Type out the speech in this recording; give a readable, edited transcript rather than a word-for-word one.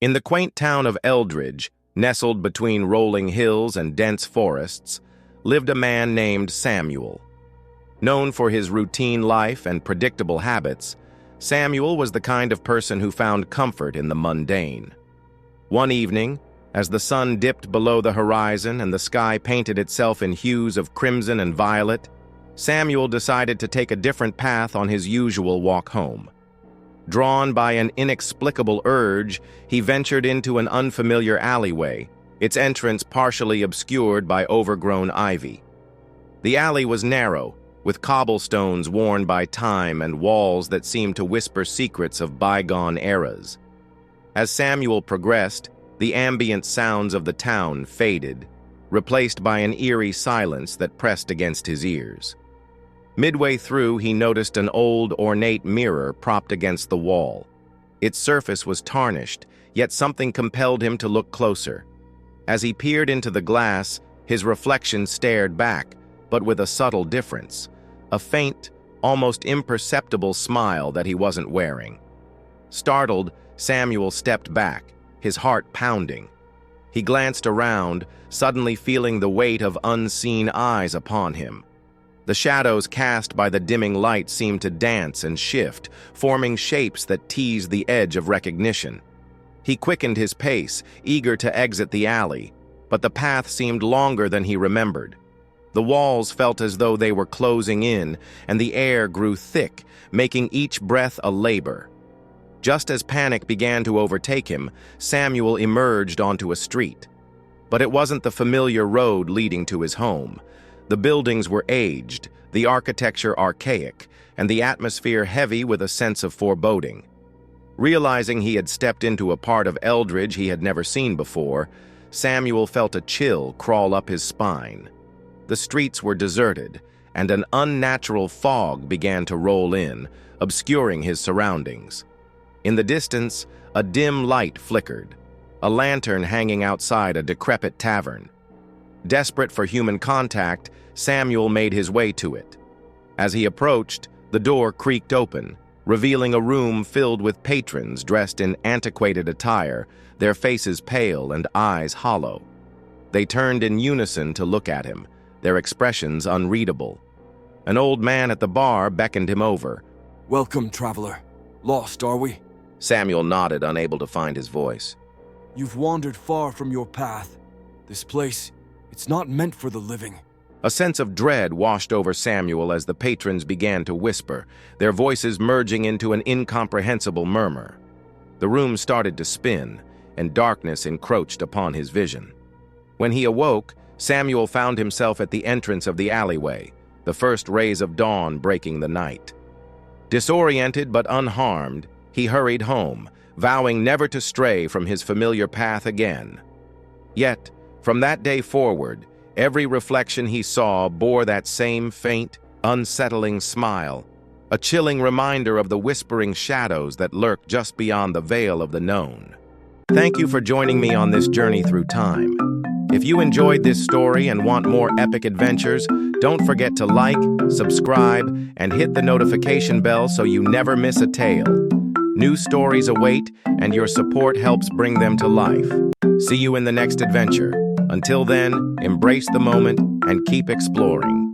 In the quaint town of Eldridge, nestled between rolling hills and dense forests, lived a man named Samuel. Known for his routine life and predictable habits, Samuel was the kind of person who found comfort in the mundane. One evening, as the sun dipped below the horizon and the sky painted itself in hues of crimson and violet, Samuel decided to take a different path on his usual walk home. Drawn by an inexplicable urge, he ventured into an unfamiliar alleyway, its entrance partially obscured by overgrown ivy. The alley was narrow, with cobblestones worn by time and walls that seemed to whisper secrets of bygone eras. As Samuel progressed, the ambient sounds of the town faded, replaced by an eerie silence that pressed against his ears. Midway through, he noticed an old, ornate mirror propped against the wall. Its surface was tarnished, yet something compelled him to look closer. As he peered into the glass, his reflection stared back, but with a subtle difference, a faint, almost imperceptible smile that he wasn't wearing. Startled, Samuel stepped back, his heart pounding. He glanced around, suddenly feeling the weight of unseen eyes upon him. The shadows cast by the dimming light seemed to dance and shift, forming shapes that teased the edge of recognition. He quickened his pace, eager to exit the alley, but the path seemed longer than he remembered. The walls felt as though they were closing in, and the air grew thick, making each breath a labor. Just as panic began to overtake him, Samuel emerged onto a street. But it wasn't the familiar road leading to his home. The buildings were aged, the architecture archaic, and the atmosphere heavy with a sense of foreboding. Realizing he had stepped into a part of Eldridge he had never seen before, Samuel felt a chill crawl up his spine. The streets were deserted, and an unnatural fog began to roll in, obscuring his surroundings. In the distance, a dim light flickered, a lantern hanging outside a decrepit tavern. Desperate for human contact, Samuel made his way to it. As he approached, the door creaked open, revealing a room filled with patrons dressed in antiquated attire, their faces pale and eyes hollow. They turned in unison to look at him, their expressions unreadable. An old man at the bar beckoned him over. "Welcome, traveler. Lost, are we?" Samuel nodded, unable to find his voice. "You've wandered far from your path. This place, it's not meant for the living." A sense of dread washed over Samuel as the patrons began to whisper, their voices merging into an incomprehensible murmur. The room started to spin, and darkness encroached upon his vision. When he awoke, Samuel found himself at the entrance of the alleyway, the first rays of dawn breaking the night. Disoriented but unharmed, he hurried home, vowing never to stray from his familiar path again. Yet, from that day forward, every reflection he saw bore that same faint, unsettling smile, a chilling reminder of the whispering shadows that lurk just beyond the veil of the known. Thank you for joining me on this journey through time. If you enjoyed this story and want more epic adventures, don't forget to like, subscribe, and hit the notification bell so you never miss a tale. New stories await, and your support helps bring them to life. See you in the next adventure. Until then, embrace the moment and keep exploring.